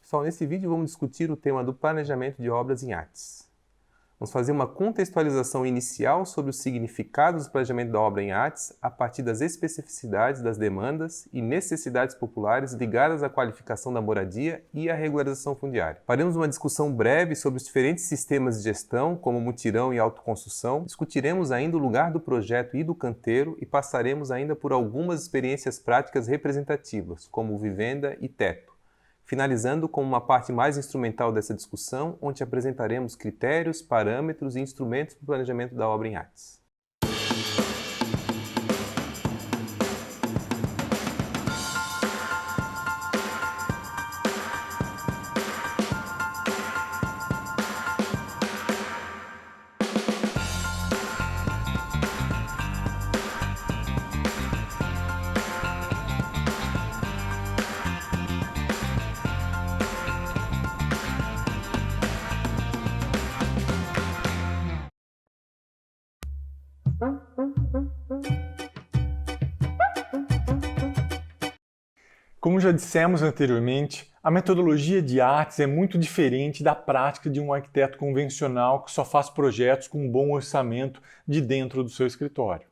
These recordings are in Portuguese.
Pessoal, nesse vídeo vamos discutir o tema do planejamento de obras em artes. Vamos fazer uma contextualização inicial sobre os significados do planejamento da obra em artes a partir das especificidades das demandas e necessidades populares ligadas à qualificação da moradia e à regularização fundiária. Faremos uma discussão breve sobre os diferentes sistemas de gestão, como mutirão e autoconstrução. Discutiremos ainda o lugar do projeto e do canteiro e passaremos ainda por algumas experiências práticas representativas, como vivenda e teto. Finalizando com uma parte mais instrumental dessa discussão, onde apresentaremos critérios, parâmetros e instrumentos para o planejamento da obra em artes. Como já dissemos anteriormente, a metodologia de artes é muito diferente da prática de um arquiteto convencional que só faz projetos com um bom orçamento de dentro do seu escritório.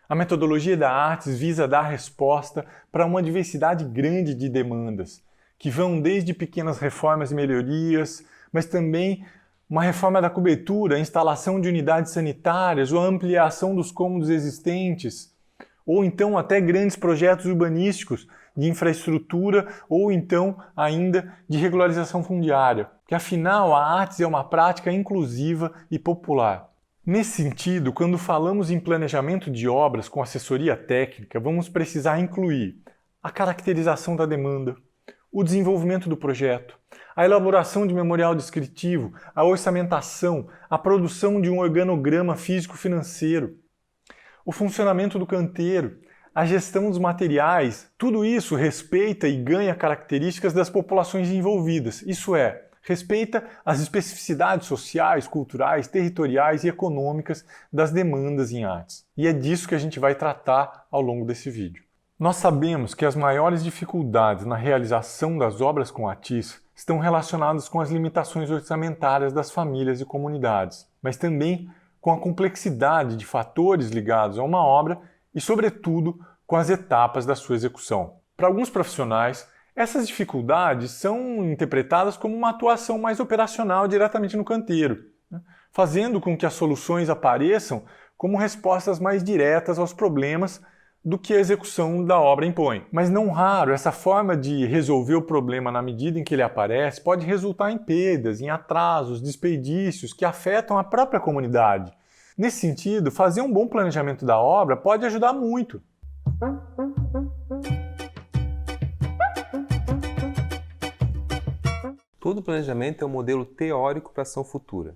A metodologia da artes visa dar resposta para uma diversidade grande de demandas, que vão desde pequenas reformas e melhorias, mas também uma reforma da cobertura, a instalação de unidades sanitárias ou a ampliação dos cômodos existentes, ou então até grandes projetos urbanísticos de infraestrutura ou então ainda de regularização fundiária, que afinal a artes é uma prática inclusiva e popular. Nesse sentido, quando falamos em planejamento de obras com assessoria técnica, vamos precisar incluir a caracterização da demanda, o desenvolvimento do projeto, a elaboração de memorial descritivo, a orçamentação, a produção de um organograma físico-financeiro, o funcionamento do canteiro, a gestão dos materiais. Tudo isso respeita e ganha características das populações envolvidas, isso é, respeita as especificidades sociais, culturais, territoriais e econômicas das demandas em artes. E é disso que a gente vai tratar ao longo desse vídeo. Nós sabemos que as maiores dificuldades na realização das obras com artis estão relacionadas com as limitações orçamentárias das famílias e comunidades, mas também com a complexidade de fatores ligados a uma obra e, sobretudo, com as etapas da sua execução. Para alguns profissionais, essas dificuldades são interpretadas como uma atuação mais operacional diretamente no canteiro, fazendo com que as soluções apareçam como respostas mais diretas aos problemas do que a execução da obra impõe. Mas não raro, essa forma de resolver o problema na medida em que ele aparece pode resultar em perdas, em atrasos, desperdícios que afetam a própria comunidade. Nesse sentido, fazer um bom planejamento da obra pode ajudar muito. Todo planejamento é um modelo teórico para a ação futura.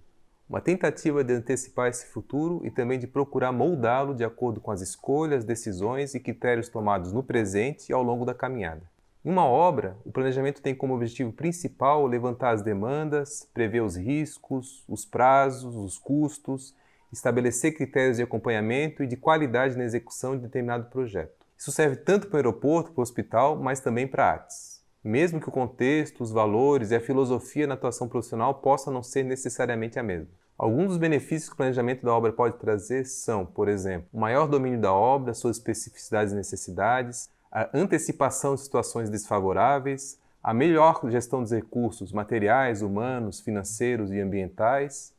Uma tentativa de antecipar esse futuro e também de procurar moldá-lo de acordo com as escolhas, decisões e critérios tomados no presente e ao longo da caminhada. Em uma obra, o planejamento tem como objetivo principal levantar as demandas, prever os riscos, os prazos, os custos, estabelecer critérios de acompanhamento e de qualidade na execução de determinado projeto. Isso serve tanto para o aeroporto, para o hospital, mas também para artes. Mesmo que o contexto, os valores e a filosofia na atuação profissional possam não ser necessariamente a mesma. Alguns dos benefícios que o planejamento da obra pode trazer são, por exemplo, o maior domínio da obra, suas especificidades e necessidades, a antecipação de situações desfavoráveis, a melhor gestão dos recursos materiais, humanos, financeiros e ambientais,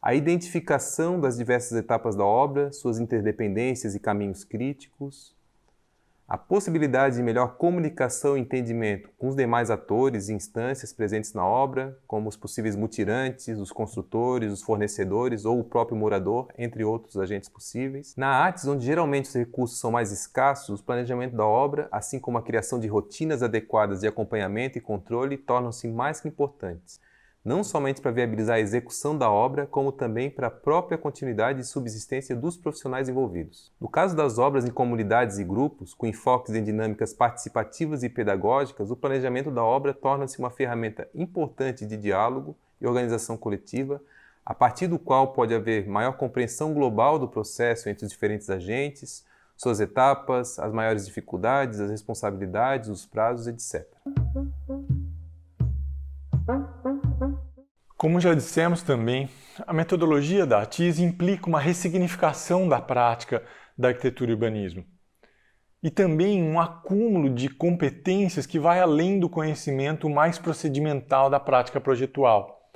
a identificação das diversas etapas da obra, suas interdependências e caminhos críticos, a possibilidade de melhor comunicação e entendimento com os demais atores e instâncias presentes na obra, como os possíveis mutirantes, os construtores, os fornecedores ou o próprio morador, entre outros agentes possíveis. Na artes, onde geralmente os recursos são mais escassos, o planejamento da obra, assim como a criação de rotinas adequadas de acompanhamento e controle, tornam-se mais que importantes, não somente para viabilizar a execução da obra, como também para a própria continuidade e subsistência dos profissionais envolvidos. No caso das obras em comunidades e grupos, com enfoques em dinâmicas participativas e pedagógicas, o planejamento da obra torna-se uma ferramenta importante de diálogo e organização coletiva, a partir do qual pode haver maior compreensão global do processo entre os diferentes agentes, suas etapas, as maiores dificuldades, as responsabilidades, os prazos, etc. Como já dissemos também, a metodologia da ATIS implica uma ressignificação da prática da arquitetura e urbanismo. E também um acúmulo de competências que vai além do conhecimento mais procedimental da prática projetual.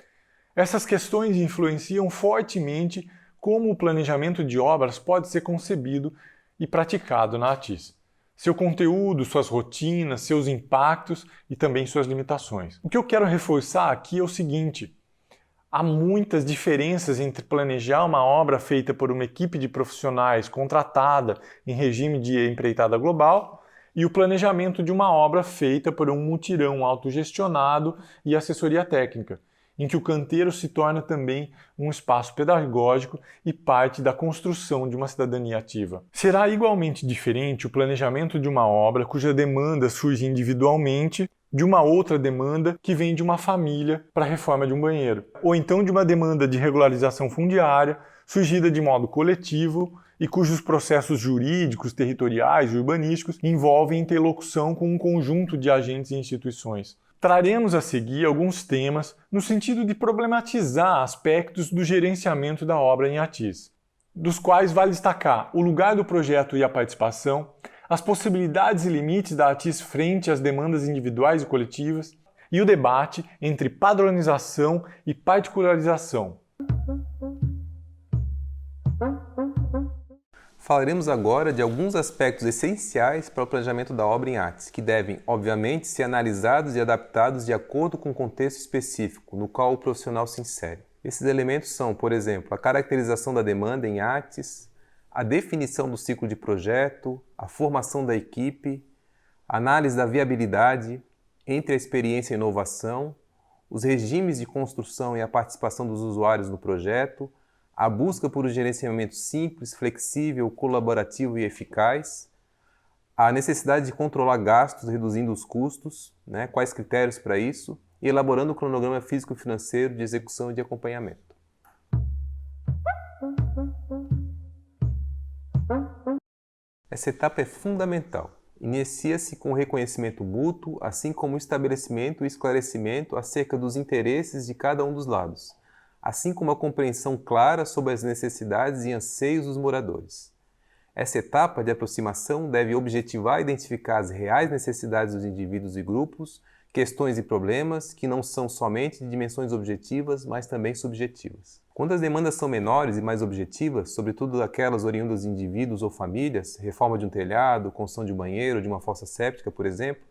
Essas questões influenciam fortemente como o planejamento de obras pode ser concebido e praticado na ATIS. Seu conteúdo, suas rotinas, seus impactos e também suas limitações. O que eu quero reforçar aqui é o seguinte: há muitas diferenças entre planejar uma obra feita por uma equipe de profissionais contratada em regime de empreitada global e o planejamento de uma obra feita por um mutirão autogestionado e assessoria técnica, em que o canteiro se torna também um espaço pedagógico e parte da construção de uma cidadania ativa. Será igualmente diferente o planejamento de uma obra cuja demanda surge individualmente de uma outra demanda que vem de uma família para a reforma de um banheiro, ou então de uma demanda de regularização fundiária surgida de modo coletivo e cujos processos jurídicos, territoriais e urbanísticos envolvem interlocução com um conjunto de agentes e instituições. Traremos a seguir alguns temas no sentido de problematizar aspectos do gerenciamento da obra em ATIS, dos quais vale destacar o lugar do projeto e a participação, as possibilidades e limites da ATIS frente às demandas individuais e coletivas, e o debate entre padronização e particularização. Falaremos agora de alguns aspectos essenciais para o planejamento da obra em ATIS, que devem, obviamente, ser analisados e adaptados de acordo com o contexto específico no qual o profissional se insere. Esses elementos são, por exemplo, a caracterização da demanda em ATIS, a definição do ciclo de projeto, a formação da equipe, a análise da viabilidade entre a experiência e a inovação, os regimes de construção e a participação dos usuários no projeto, a busca por um gerenciamento simples, flexível, colaborativo e eficaz, a necessidade de controlar gastos, reduzindo os custos, quais critérios para isso, e elaborando o cronograma físico-financeiro de execução e de acompanhamento. Essa etapa é fundamental. Inicia-se com o reconhecimento mútuo, assim como o estabelecimento e esclarecimento acerca dos interesses de cada um dos lados, assim como a compreensão clara sobre as necessidades e anseios dos moradores. Essa etapa de aproximação deve objetivar e identificar as reais necessidades dos indivíduos e grupos, questões e problemas que não são somente de dimensões objetivas, mas também subjetivas. Quando as demandas são menores e mais objetivas, sobretudo aquelas oriundas de indivíduos ou famílias, reforma de um telhado, construção de um banheiro, de uma fossa séptica, por exemplo,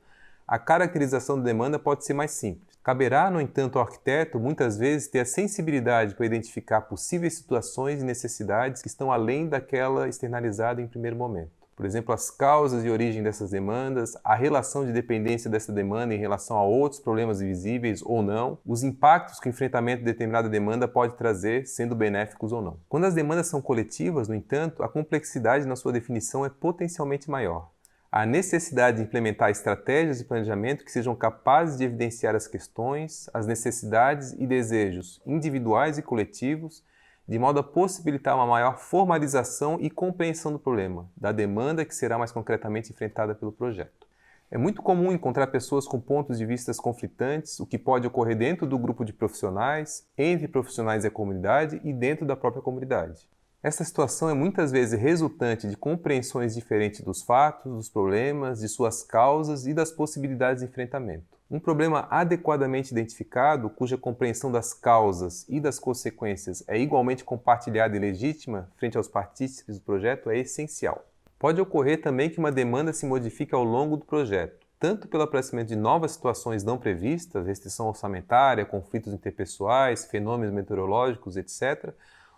a caracterização da demanda pode ser mais simples. Caberá, no entanto, ao arquiteto, muitas vezes, ter a sensibilidade para identificar possíveis situações e necessidades que estão além daquela externalizada em primeiro momento. Por exemplo, as causas e origem dessas demandas, a relação de dependência dessa demanda em relação a outros problemas visíveis ou não, os impactos que o enfrentamento de determinada demanda pode trazer, sendo benéficos ou não. Quando as demandas são coletivas, no entanto, a complexidade na sua definição é potencialmente maior. A necessidade de implementar estratégias de planejamento que sejam capazes de evidenciar as questões, as necessidades e desejos individuais e coletivos, de modo a possibilitar uma maior formalização e compreensão do problema, da demanda que será mais concretamente enfrentada pelo projeto. É muito comum encontrar pessoas com pontos de vista conflitantes, o que pode ocorrer dentro do grupo de profissionais, entre profissionais e a comunidade e dentro da própria comunidade. Essa situação é muitas vezes resultante de compreensões diferentes dos fatos, dos problemas, de suas causas e das possibilidades de enfrentamento. Um problema adequadamente identificado, cuja compreensão das causas e das consequências é igualmente compartilhada e legítima frente aos partícipes do projeto, é essencial. Pode ocorrer também que uma demanda se modifique ao longo do projeto, tanto pelo aparecimento de novas situações não previstas, restrição orçamentária, conflitos interpessoais, fenômenos meteorológicos, etc.,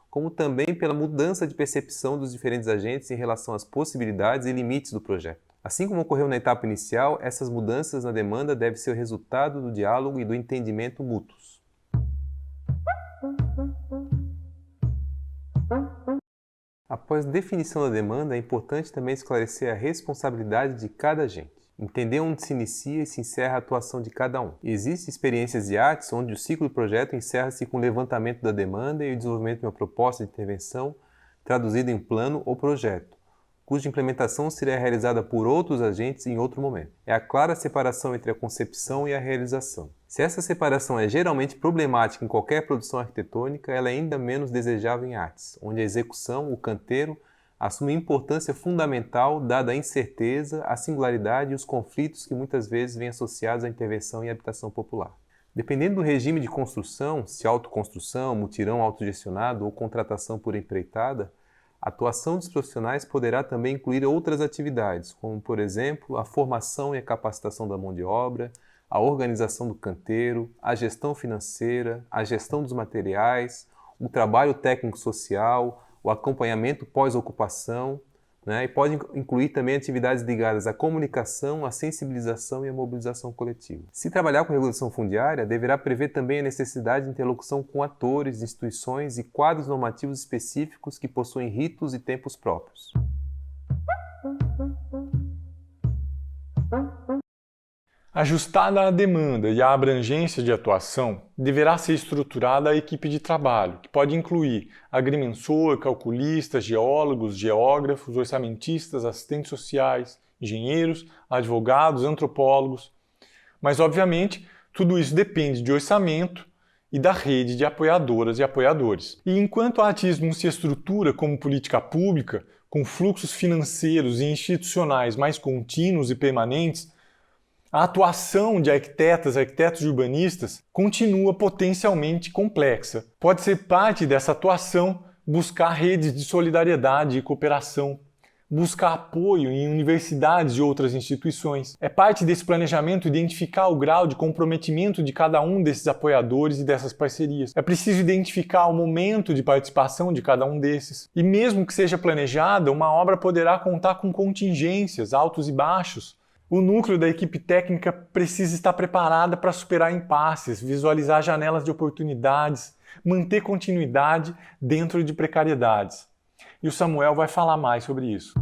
como também pela mudança de percepção dos diferentes agentes em relação às possibilidades e limites do projeto. Assim como ocorreu na etapa inicial, essas mudanças na demanda devem ser o resultado do diálogo e do entendimento mútuos. Após a definição da demanda, é importante também esclarecer a responsabilidade de cada agente. Entender onde se inicia e se encerra a atuação de cada um. Existem experiências de ATIS onde o ciclo do projeto encerra-se com o levantamento da demanda e o desenvolvimento de uma proposta de intervenção traduzida em plano ou projeto, cuja implementação seria realizada por outros agentes em outro momento. É a clara separação entre a concepção e a realização. Se essa separação é geralmente problemática em qualquer produção arquitetônica, ela é ainda menos desejável em artes, onde a execução, o canteiro, assume importância fundamental dada a incerteza, a singularidade e os conflitos que muitas vezes vêm associados à intervenção em habitação popular. Dependendo do regime de construção, se autoconstrução, mutirão autogestionado ou contratação por empreitada, a atuação dos profissionais poderá também incluir outras atividades, como, por exemplo, a formação e a capacitação da mão de obra, a organização do canteiro, a gestão financeira, a gestão dos materiais, o trabalho técnico-social, o acompanhamento pós-ocupação, e pode incluir também atividades ligadas à comunicação, à sensibilização e à mobilização coletiva. Se trabalhar com regulação fundiária, deverá prever também a necessidade de interlocução com atores, instituições e quadros normativos específicos que possuem ritos e tempos próprios. Ajustada à demanda e à abrangência de atuação, deverá ser estruturada a equipe de trabalho, que pode incluir agrimensor, calculistas, geólogos, geógrafos, orçamentistas, assistentes sociais, engenheiros, advogados, antropólogos. Mas, obviamente, tudo isso depende de orçamento e da rede de apoiadoras e apoiadores. E enquanto o artismo se estrutura como política pública, com fluxos financeiros e institucionais mais contínuos e permanentes, a atuação de arquitetos e urbanistas continua potencialmente complexa. Pode ser parte dessa atuação buscar redes de solidariedade e cooperação, buscar apoio em universidades e outras instituições. É parte desse planejamento identificar o grau de comprometimento de cada um desses apoiadores e dessas parcerias. É preciso identificar o momento de participação de cada um desses. E mesmo que seja planejada, uma obra poderá contar com contingências, altos e baixos. O núcleo da equipe técnica precisa estar preparada para superar impasses, visualizar janelas de oportunidades, manter continuidade dentro de precariedades. E o Samuel vai falar mais sobre isso.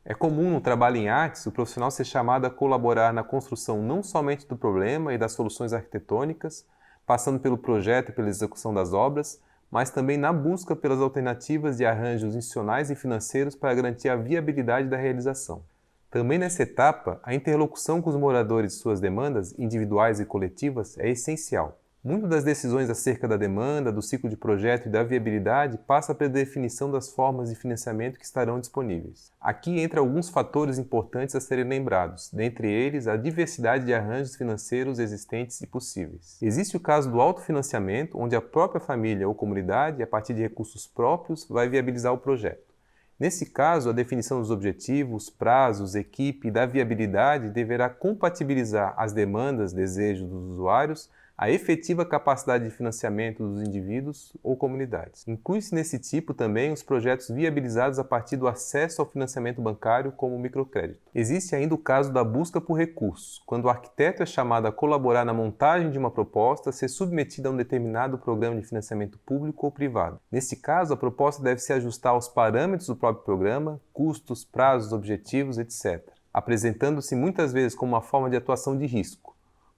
É comum no trabalho em artes o profissional ser chamado a colaborar na construção não somente do problema e das soluções arquitetônicas, passando pelo projeto e pela execução das obras, mas também na busca pelas alternativas de arranjos institucionais e financeiros para garantir a viabilidade da realização. Também nessa etapa, a interlocução com os moradores e suas demandas, individuais e coletivas, é essencial. Muitas das decisões acerca da demanda, do ciclo de projeto e da viabilidade passa pela definição das formas de financiamento que estarão disponíveis. Aqui entram alguns fatores importantes a serem lembrados, dentre eles a diversidade de arranjos financeiros existentes e possíveis. Existe o caso do autofinanciamento, onde a própria família ou comunidade, a partir de recursos próprios, vai viabilizar o projeto. Nesse caso, a definição dos objetivos, prazos, equipe e da viabilidade deverá compatibilizar as demandas, desejos dos usuários, a efetiva capacidade de financiamento dos indivíduos ou comunidades. Inclui-se nesse tipo também os projetos viabilizados a partir do acesso ao financiamento bancário como o microcrédito. Existe ainda o caso da busca por recursos, quando o arquiteto é chamado a colaborar na montagem de uma proposta, ser submetido a um determinado programa de financiamento público ou privado. Nesse caso, a proposta deve se ajustar aos parâmetros do próprio programa, custos, prazos, objetivos, etc., apresentando-se muitas vezes como uma forma de atuação de risco,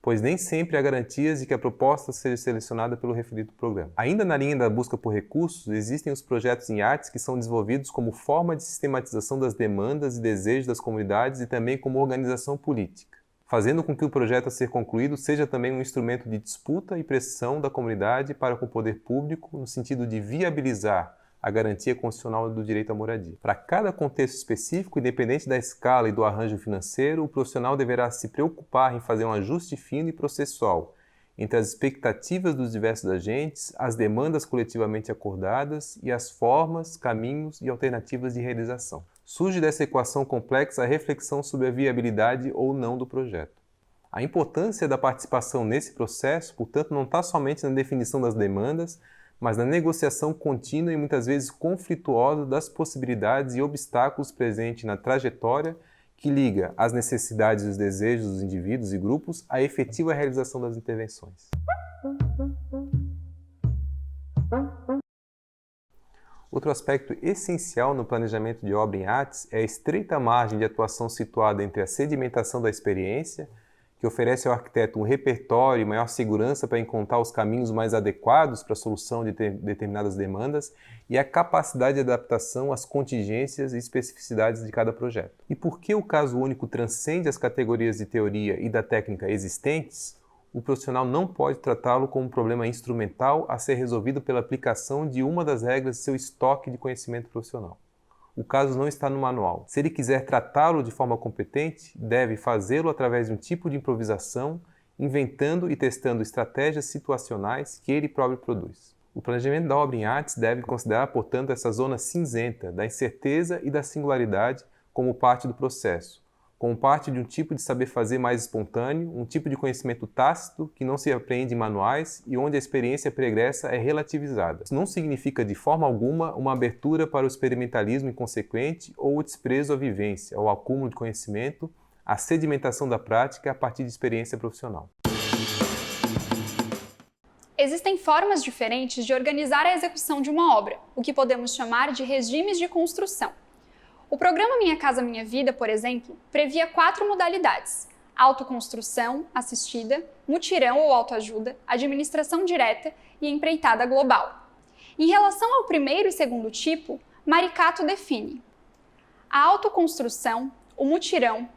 pois nem sempre há garantias de que a proposta seja selecionada pelo referido programa. Ainda na linha da busca por recursos, existem os projetos em artes que são desenvolvidos como forma de sistematização das demandas e desejos das comunidades e também como organização política, fazendo com que o projeto a ser concluído seja também um instrumento de disputa e pressão da comunidade para com o poder público no sentido de viabilizar a garantia constitucional do direito à moradia. Para cada contexto específico, independente da escala e do arranjo financeiro, o profissional deverá se preocupar em fazer um ajuste fino e processual entre as expectativas dos diversos agentes, as demandas coletivamente acordadas e as formas, caminhos e alternativas de realização. Surge dessa equação complexa a reflexão sobre a viabilidade ou não do projeto. A importância da participação nesse processo, portanto, não está somente na definição das demandas, mas na negociação contínua e muitas vezes conflituosa das possibilidades e obstáculos presentes na trajetória que liga as necessidades e os desejos dos indivíduos e grupos à efetiva realização das intervenções. Outro aspecto essencial no planejamento de obra em artes é a estreita margem de atuação situada entre a sedimentação da experiência, que oferece ao arquiteto um repertório e maior segurança para encontrar os caminhos mais adequados para a solução de determinadas demandas, e a capacidade de adaptação às contingências e especificidades de cada projeto. E por que o caso único transcende as categorias de teoria e da técnica existentes, o profissional não pode tratá-lo como um problema instrumental a ser resolvido pela aplicação de uma das regras de seu estoque de conhecimento profissional. O caso não está no manual. Se ele quiser tratá-lo de forma competente, deve fazê-lo através de um tipo de improvisação, inventando e testando estratégias situacionais que ele próprio produz. O planejamento da obra em artes deve considerar, portanto, essa zona cinzenta da incerteza e da singularidade como parte do processo, como parte de um tipo de saber fazer mais espontâneo, um tipo de conhecimento tácito que não se aprende em manuais e onde a experiência pregressa é relativizada. Isso não significa de forma alguma uma abertura para o experimentalismo inconsequente ou o desprezo à vivência, ao acúmulo de conhecimento, à sedimentação da prática a partir de experiência profissional. Existem formas diferentes de organizar a execução de uma obra, o que podemos chamar de regimes de construção. O programa Minha Casa Minha Vida, por exemplo, previa 4 modalidades: autoconstrução, assistida, mutirão ou autoajuda, administração direta e empreitada global. Em relação ao primeiro e segundo tipo, Maricato define: a autoconstrução, o mutirão,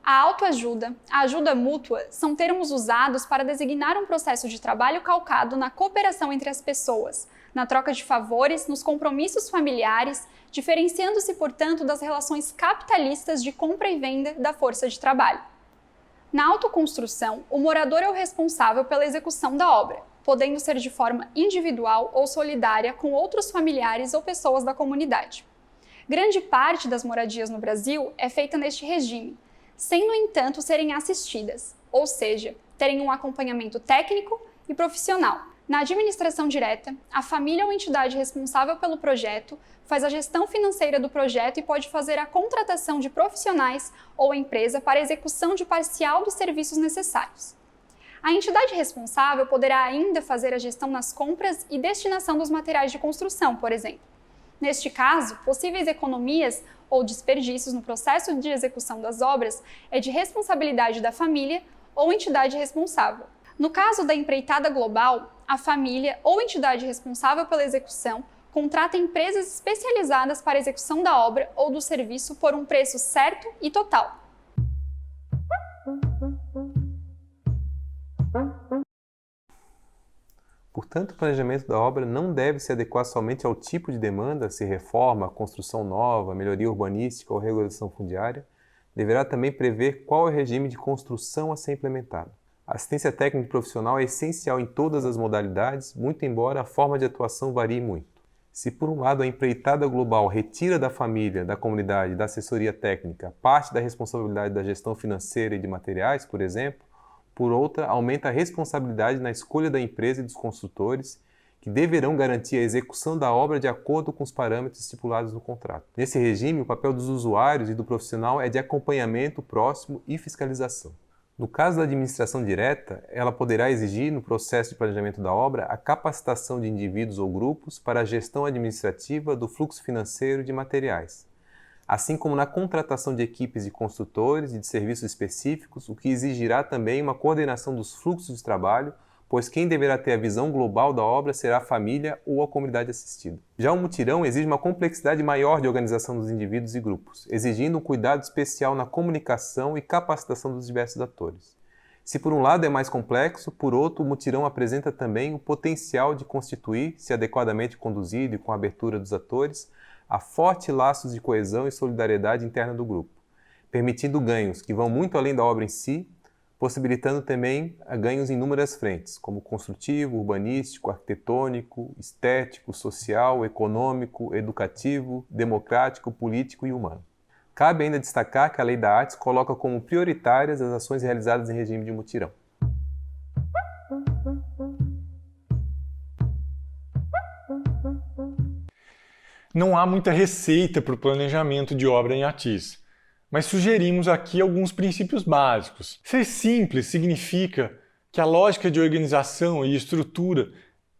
a autoajuda, a ajuda mútua são termos usados para designar um processo de trabalho calcado na cooperação entre as pessoas, na troca de favores, nos compromissos familiares, diferenciando-se, portanto, das relações capitalistas de compra e venda da força de trabalho. Na autoconstrução, o morador é o responsável pela execução da obra, podendo ser de forma individual ou solidária com outros familiares ou pessoas da comunidade. Grande parte das moradias no Brasil é feita neste regime, sem, no entanto, serem assistidas, ou seja, terem um acompanhamento técnico e profissional. Na administração direta, a família ou entidade responsável pelo projeto faz a gestão financeira do projeto e pode fazer a contratação de profissionais ou empresa para a execução de parcial dos serviços necessários. A entidade responsável poderá ainda fazer a gestão nas compras e destinação dos materiais de construção, por exemplo. Neste caso, possíveis economias ou desperdícios no processo de execução das obras é de responsabilidade da família ou entidade responsável. No caso da empreitada global, a família ou entidade responsável pela execução contrata empresas especializadas para a execução da obra ou do serviço por um preço certo e total. Portanto, o planejamento da obra não deve se adequar somente ao tipo de demanda, se reforma, construção nova, melhoria urbanística ou regulação fundiária, deverá também prever qual é o regime de construção a ser implementado. A assistência técnica profissional é essencial em todas as modalidades, muito embora a forma de atuação varie muito. Se por um lado a empreitada global retira da família, da comunidade, da assessoria técnica parte da responsabilidade da gestão financeira e de materiais, por exemplo, por outra, aumenta a responsabilidade na escolha da empresa e dos construtores, que deverão garantir a execução da obra de acordo com os parâmetros estipulados no contrato. Nesse regime, o papel dos usuários e do profissional é de acompanhamento próximo e fiscalização. No caso da administração direta, ela poderá exigir, no processo de planejamento da obra, a capacitação de indivíduos ou grupos para a gestão administrativa do fluxo financeiro de materiais, assim como na contratação de equipes de construtores e de serviços específicos, o que exigirá também uma coordenação dos fluxos de trabalho, pois quem deverá ter a visão global da obra será a família ou a comunidade assistida. Já o mutirão exige uma complexidade maior de organização dos indivíduos e grupos, exigindo um cuidado especial na comunicação e capacitação dos diversos atores. Se por um lado é mais complexo, por outro, o mutirão apresenta também o potencial de constituir, se adequadamente conduzido e com a abertura dos atores, a fortes laços de coesão e solidariedade interna do grupo, permitindo ganhos que vão muito além da obra em si, possibilitando também ganhos em inúmeras frentes, como construtivo, urbanístico, arquitetônico, estético, social, econômico, educativo, democrático, político e humano. Cabe ainda destacar que a Lei da Artes coloca como prioritárias as ações realizadas em regime de mutirão. Não há muita receita para o planejamento de obra em ATIS, mas sugerimos aqui alguns princípios básicos. Ser simples significa que a lógica de organização e estrutura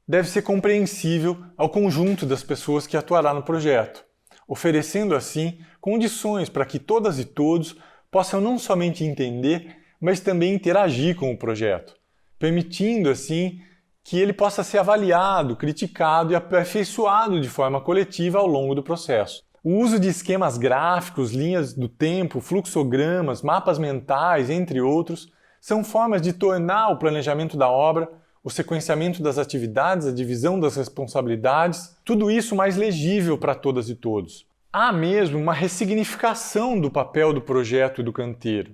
deve ser compreensível ao conjunto das pessoas que atuará no projeto, oferecendo assim condições para que todas e todos possam não somente entender, mas também interagir com o projeto, permitindo assim que ele possa ser avaliado, criticado e aperfeiçoado de forma coletiva ao longo do processo. O uso de esquemas gráficos, linhas do tempo, fluxogramas, mapas mentais, entre outros, são formas de tornar o planejamento da obra, o sequenciamento das atividades, a divisão das responsabilidades, tudo isso mais legível para todas e todos. Há mesmo uma ressignificação do papel do projeto e do canteiro,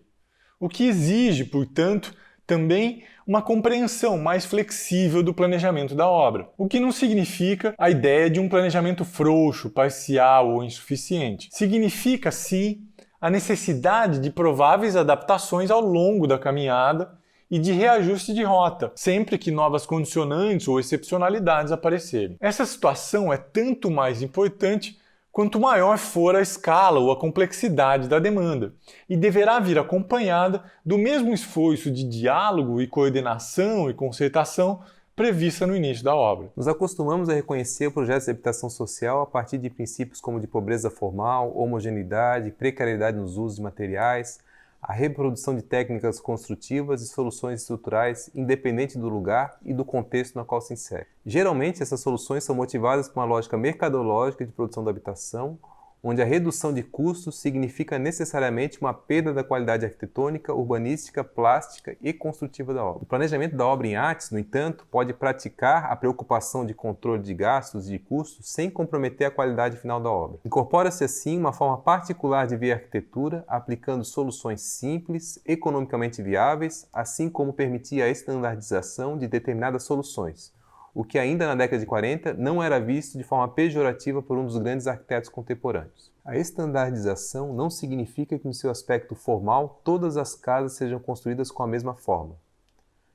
o que exige, portanto, também uma compreensão mais flexível do planejamento da obra, o que não significa a ideia de um planejamento frouxo, parcial ou insuficiente. Significa, sim, a necessidade de prováveis adaptações ao longo da caminhada e de reajuste de rota, sempre que novas condicionantes ou excepcionalidades aparecerem. Essa situação é tanto mais importante quanto maior for a escala ou a complexidade da demanda, e deverá vir acompanhada do mesmo esforço de diálogo e coordenação e concertação prevista no início da obra. Nos acostumamos a reconhecer projetos de habitação social a partir de princípios como de pobreza formal, homogeneidade, precariedade nos usos de materiais, a reprodução de técnicas construtivas e soluções estruturais independente do lugar e do contexto no qual se insere. Geralmente, essas soluções são motivadas por uma lógica mercadológica de produção da habitação, onde a redução de custos significa necessariamente uma perda da qualidade arquitetônica, urbanística, plástica e construtiva da obra. O planejamento da obra em artes, no entanto, pode praticar a preocupação de controle de gastos e de custos sem comprometer a qualidade final da obra. Incorpora-se assim uma forma particular de ver a arquitetura, aplicando soluções simples, economicamente viáveis, assim como permitir a estandardização de determinadas soluções, o que ainda na década de 40 não era visto de forma pejorativa por um dos grandes arquitetos contemporâneos. A estandardização não significa que, no seu aspecto formal, todas as casas sejam construídas com a mesma forma.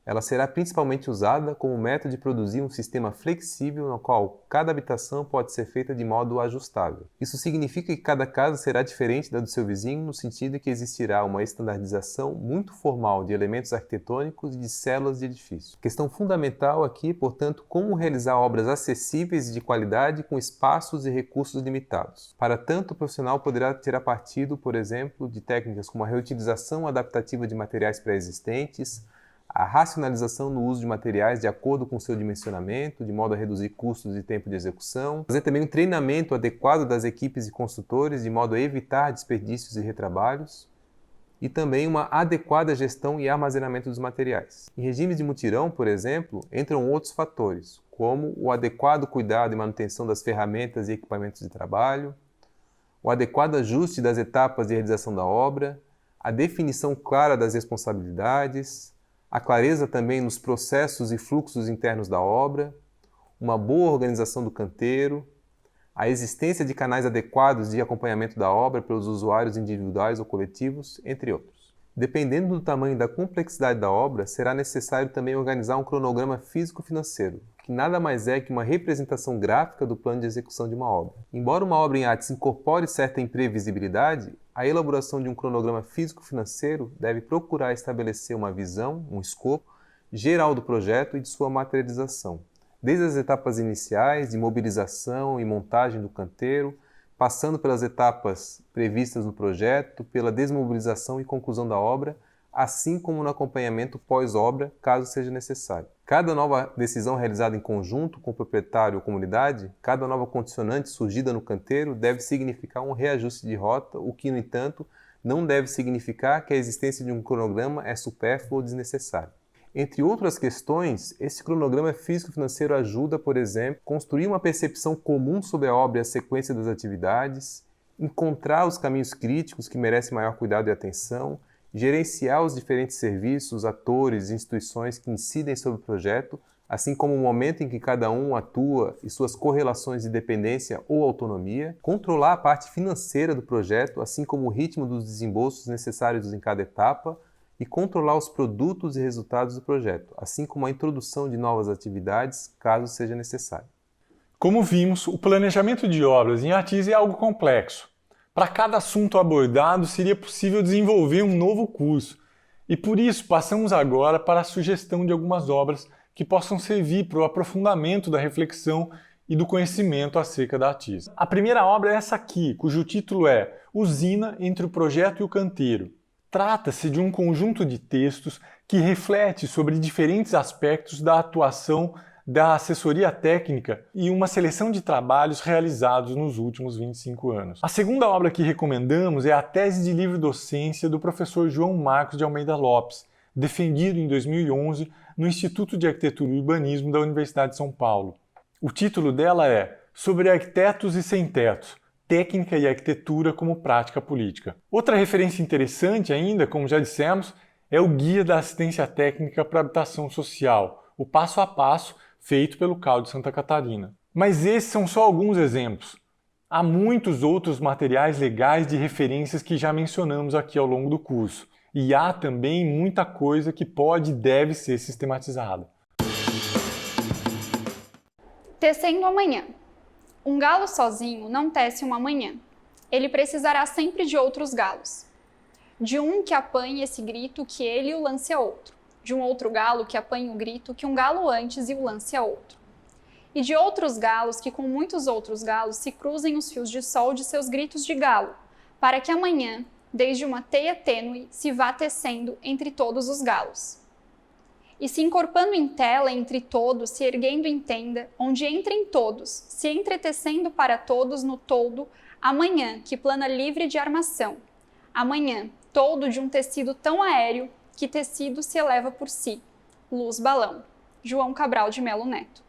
Ela será principalmente usada como método de produzir um sistema flexível no qual cada habitação pode ser feita de modo ajustável. Isso significa que cada casa será diferente da do seu vizinho, no sentido de que existirá uma estandardização muito formal de elementos arquitetônicos e de células de edifício. A questão fundamental aqui, portanto, como realizar obras acessíveis e de qualidade com espaços e recursos limitados. Para tanto, o profissional poderá tirar partido, por exemplo, de técnicas como a reutilização adaptativa de materiais pré-existentes, a racionalização no uso de materiais de acordo com seu dimensionamento, de modo a reduzir custos e tempo de execução. Fazer também um treinamento adequado das equipes e construtores, de modo a evitar desperdícios e retrabalhos. E também uma adequada gestão e armazenamento dos materiais. Em regimes de mutirão, por exemplo, entram outros fatores, como o adequado cuidado e manutenção das ferramentas e equipamentos de trabalho, o adequado ajuste das etapas de realização da obra, a definição clara das responsabilidades, a clareza também nos processos e fluxos internos da obra, uma boa organização do canteiro, a existência de canais adequados de acompanhamento da obra pelos usuários individuais ou coletivos, entre outros. Dependendo do tamanho e da complexidade da obra, será necessário também organizar um cronograma físico-financeiro, que nada mais é que uma representação gráfica do plano de execução de uma obra. Embora uma obra em artes incorpore certa imprevisibilidade, a elaboração de um cronograma físico-financeiro deve procurar estabelecer uma visão, um escopo, geral do projeto e de sua materialização, desde as etapas iniciais de mobilização e montagem do canteiro, passando pelas etapas previstas no projeto, pela desmobilização e conclusão da obra, assim como no acompanhamento pós-obra, caso seja necessário. Cada nova decisão realizada em conjunto com o proprietário ou comunidade, cada nova condicionante surgida no canteiro deve significar um reajuste de rota, o que, no entanto, não deve significar que a existência de um cronograma é supérfluo ou desnecessário. Entre outras questões, esse cronograma físico-financeiro ajuda, por exemplo, a construir uma percepção comum sobre a obra e a sequência das atividades, encontrar os caminhos críticos que merecem maior cuidado e atenção, gerenciar os diferentes serviços, atores e instituições que incidem sobre o projeto, assim como o momento em que cada um atua e suas correlações de dependência ou autonomia, controlar a parte financeira do projeto, assim como o ritmo dos desembolsos necessários em cada etapa, e controlar os produtos e resultados do projeto, assim como a introdução de novas atividades, caso seja necessário. Como vimos, o planejamento de obras em artes é algo complexo. Para cada assunto abordado, seria possível desenvolver um novo curso, e por isso passamos agora para a sugestão de algumas obras que possam servir para o aprofundamento da reflexão e do conhecimento acerca da artes. A primeira obra é essa aqui, cujo título é Usina entre o Projeto e o Canteiro, Trata-se de um conjunto de textos que reflete sobre diferentes aspectos da atuação da assessoria técnica e uma seleção de trabalhos realizados nos últimos 25 anos. A segunda obra que recomendamos é a Tese de Livre-Docência do professor João Marcos de Almeida Lopes, defendido em 2011 no Instituto de Arquitetura e Urbanismo da Universidade de São Paulo. O título dela é Sobre Arquitetos e Sem-Tetos, Técnica e Arquitetura como Prática Política. Outra referência interessante ainda, como já dissemos, é o Guia da Assistência Técnica para a Habitação Social, o passo a passo feito pelo CAU de Santa Catarina. Mas esses são só alguns exemplos. Há muitos outros materiais legais de referências que já mencionamos aqui ao longo do curso. E há também muita coisa que pode e deve ser sistematizada. Tecendo amanhã. Um galo sozinho não tece uma manhã. Ele precisará sempre de outros galos. De um que apanhe esse grito que ele o lance a outro. De um outro galo que apanhe o grito que um galo antes e o lance a outro. E de outros galos que com muitos outros galos se cruzem os fios de sol de seus gritos de galo, para que amanhã, desde uma teia tênue, se vá tecendo entre todos os galos. E se encorpando em tela entre todos, se erguendo em tenda, onde entrem todos, se entretecendo para todos no todo, amanhã que plana livre de armação, amanhã todo de um tecido tão aéreo que tecido se eleva por si. Luz Balão. João Cabral de Melo Neto.